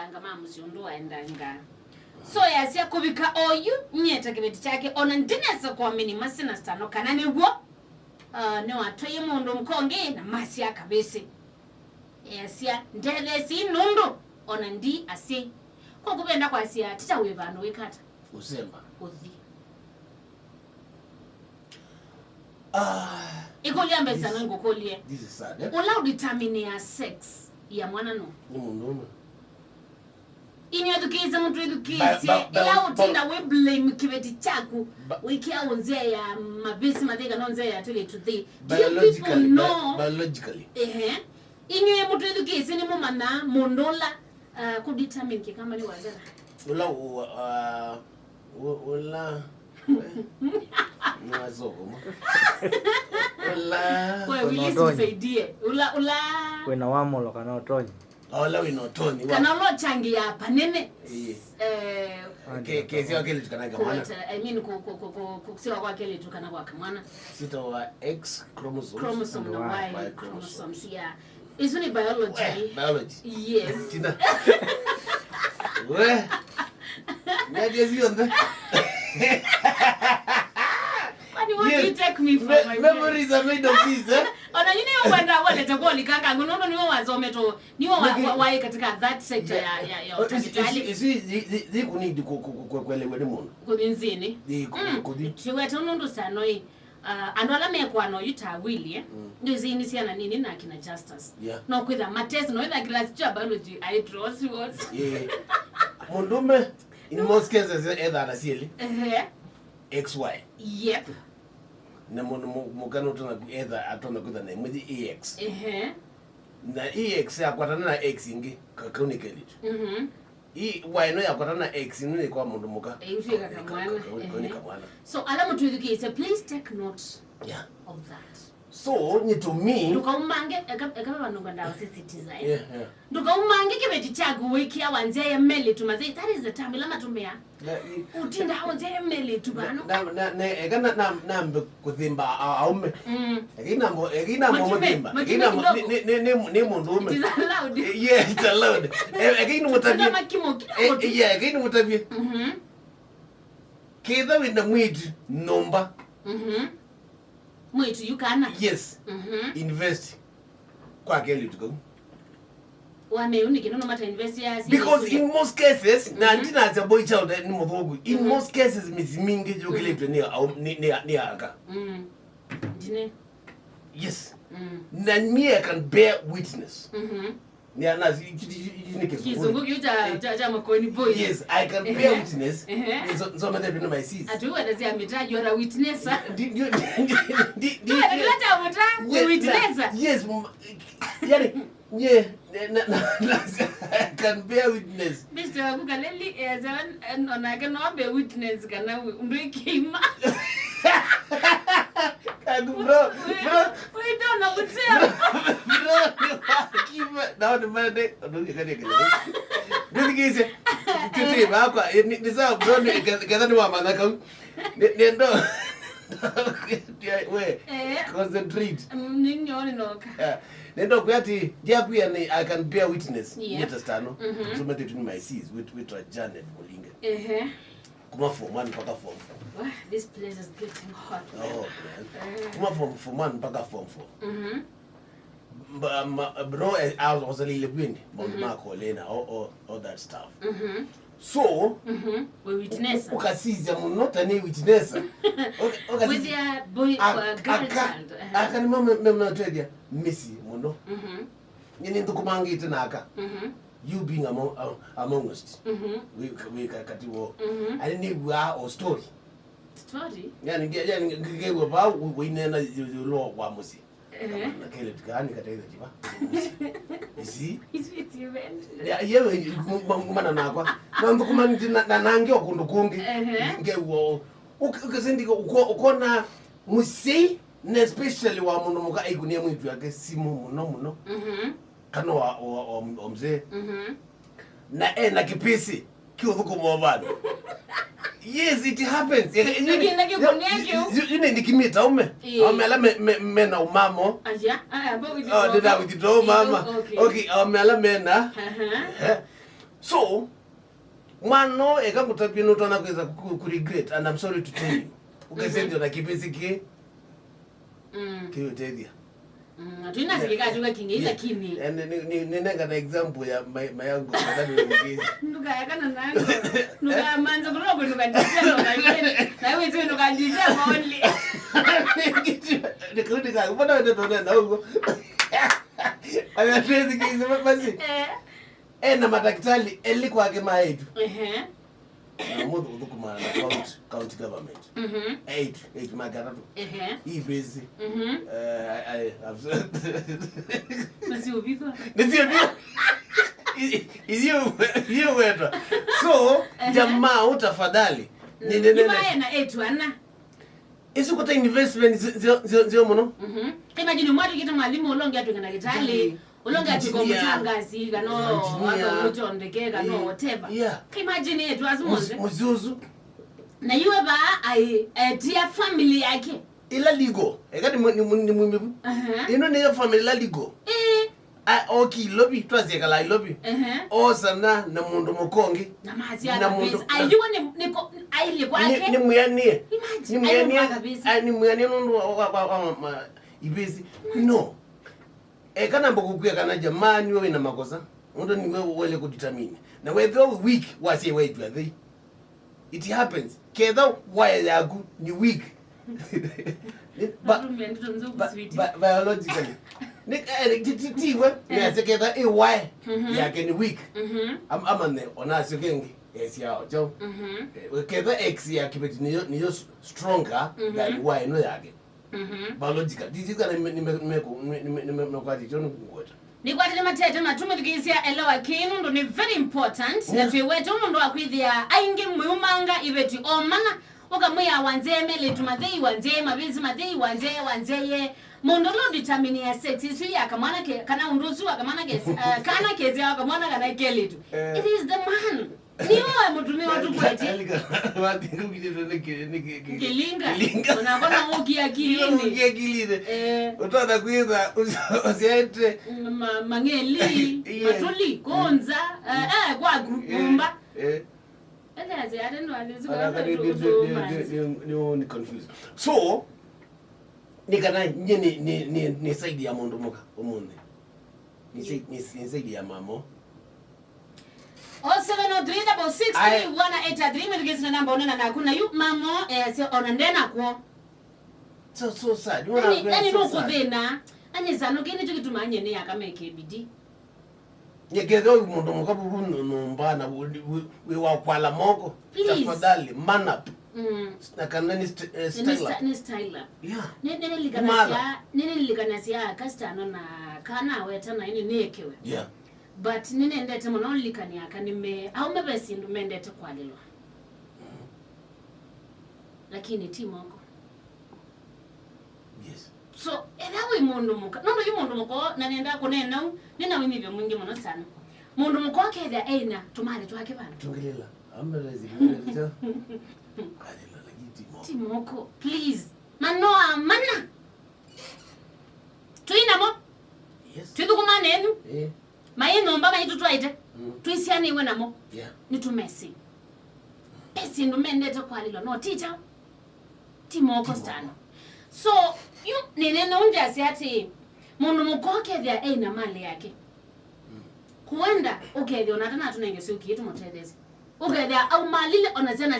ndanga mama siondoa ndanga so yasia kubika oyu nyeta kibeti chake ona ndinesa kwa mini masina stano kanani wo ne watoye mundu mkonge na masi akabese yasia ndele si nundu ona ndi ase kwa kubenda kwa asia tita webano wekata usemba uthi ikolia mbesa no ngokolie this is sad ula determine ya sex ya mwana no mundu inyedukiza mtu edukize ila utinda we blame kibeti chaku wikia onzea ya mabisi madega nonzea ya tuli to the biologically inye mtu edukize ni mumana mondola ku determine ke kama ni wazana ula Mwazoma. Kwa wili tusaidie. Ula. Wena wamolo kana otonyi. Ola wino toni. Kana lo changi hapa nene. Kesi wakele tukanaga mwana. I mean kusiwa kwa kele tukana kwa mwana. Sita wa X chromosome. Chromosome na Y chromosomes yeah. Isn't it biology? Biology. Yes. Tina. We. Nyajezi onda. What do you take me for my memories are made of this ona yini wenda wale takwa likanga ngono niwo wazome to niwo wae katika that sector ya hospitali isi kunidi kuelewa ni mundu kuninzini kudi chiwe tonondo sanoi andola mekwano yutawili ndio zini siana nini na kina justice no kwitha matest no ina class cha biology I trust was mundume in most cases either anasieli XY. Yep. Na mugano tuna either atona kuda na mwezi EX. Na EX yakwatana na X ingi kakunikeli. Y no yakwatana na X ni kwa mundu muka. Ufika kamwana. So alamu tuidukize please take note of that. So ni to me ndukaumange ekaba banonga ndawo sisitiza ndukaumange kibeti chagu wiki awanze emeli tumaze that is the time lama tumea utinda awanze emeli tubano na ekana nambe kuthimba aume ekina muthimba ni mundu ume it's allowed it's allowed ekina mutabie ekina mutabie kidha winda mwitu nomba mwitu yukana yes invest kwa kele tuko wameuniki no matter invest ya because in most cases na ndina as a boy child ni muthogu in most cases mizimingi jokele tu ni aka dine yes na me I can bear witness ni anazi ni kizungu cha makoni boy yes I can bear witness so many people my sees atu wadazi ametaji ora witness ndio leta mta witness yes yani yeah I can bear witness Mr. Kukaleli as on can not bear witness kana ndikima bro we don't know what's up bro now the man ndio kale ndio kise tete bako ni sawa bro kadhani mama naka ndio we concentrate ninyoni noka ndio kwati jakuya ni I can bear witness yetastano so mete to my sees with Janet Mulinga kuma form 1 mpaka form 4 this place is getting hot oh man kuma form 1 mpaka form 4 bro I was a little bit Marco Lena all that stuff so we witness ukasiza munota ni witness okay with your boy girl child akani mama mnatedia missy muno nyini ndukumangite naka you being among us we kati wo I need wa story yani ngewe ba we nena lo wa musi na kile tukani kataiza jiba isi yewe ngumana nakwa nandukumangite nanange okundukungi ngewo ukazindi ukona musi na especially wa muno muka igunia mwitu yake simu muno kano wa omze na kipisi kiuthuko mwabana yes it happens nikimita ume amela mena umamo but dida withdraw mama okay amela mena So mano eka kutapino tona kweza ku regret, and I'm sorry to tell you. Ukasende na kipesi ki kiyo tedia. Tuina sikika chuka kingeita kimi. And nenga na example ya mayangu kadani wengine. Nuka yakana nango. Nuka manza kurogo nuka ndisia nuka yene. Na wewe tu nuka ndisia only. Nikutika kupata wewe ndo na huko. Anatezi kizima basi. Na madaktari elikuwa kama yetu. Mmoja udukuma county government. 8 magaratu. Hii base. Iyo wetu. So jamaa utafadhali. Nene na 8 ana. Isi kuta investment zio mono. Imagine mwatu kita mwalimu ulongi atu ngana kitali. Ulongi atu kwa mtangazi kano watu mchondeke kano whatever. Imagine yetu azimuze. Muzuzu. Na yuwe ba tia family yake. Ila ligo. Ekati ni mwimebu. Ino ni ya family la ligo. Okay, lobby twazi kala lobby. Sana na mundu mukongi. Na mazi ya kabisa. Ayuwa niko aile kwake. Ni muyanie. Imagine. Ni muyanie nundu ibezi. No. Kana mbokukuya kana jamani wewe na makosa. Ndo ni wewe wele kudetermine. Na wewe though weak wasi wewe you are. It happens. Kedha why yagu ni weak. Biologically. Tiwe nesekeda why yake ni weak. Amane onasyo kengi esiyao jo. Kedha x yake beti ni stronger than y no yake. Biological. Dijika nimekwati chono ngota. Ni kwa tele matete matumikizia elewa kinu ndo ni very important. Na tuwetu ndo akwithia aingi muyumanga ibeti omana ukamuya wanzeme letumadhei wanzeme mabizi madhei wanzeye mondolo determine ya sex isu ya kamana ke kana undusu akamana ke kana kezi akamana kana keletu. It is the man. Niyo mutumi watu kweti. Wati ngukile Kilinga. Unakona ukia kilini. Ukia kilini. Utana kuiza usiete mangeli matuli konza kwa gumba. Ni confused. So nikana ni saidi ya mundu muka omunde. Ni saidi ya mamo. 0703663183 mwedigezi na namba onena na kuna yu mamo se onandena kwa. So sad. Ani nuko vena. Ani zano kini tukitumanye ne yakameke bidi. Nyekezo mundu muka buru nombana we wakwala moko. Tafadhali man up. Na kana ni style up. Ni style up. Yeah. Nene likanasya kastano na kana wetana ini nekewe. Yeah. But nene ndete mono likania kanime au mebesi ndo mendete kwalilwa. Lakini timoko. Yes. So edawe mundu muka. Nono yu mundu muko na nenda kunena nina wimibyo mwingi mono sana. Mundu muko akeda eina tumali tuhake bana. Tungelela. Amelezi mweneza. Kalila lagi timoko. Please. Manoa mana. Tuina mo. Yes. Tuidukuma nenu. Maye nomba mayitu twaite. Tuisiane iwe namo. Yeah. Nitumesi. Esi ndo mendete kwalilwa no teacher. Timoko stana. So you nene nonja siati mundu mukoke vya na mali yake. Kuenda ukethia unatana tunengesi ukiitu motethesi. Ukethia au malile onazena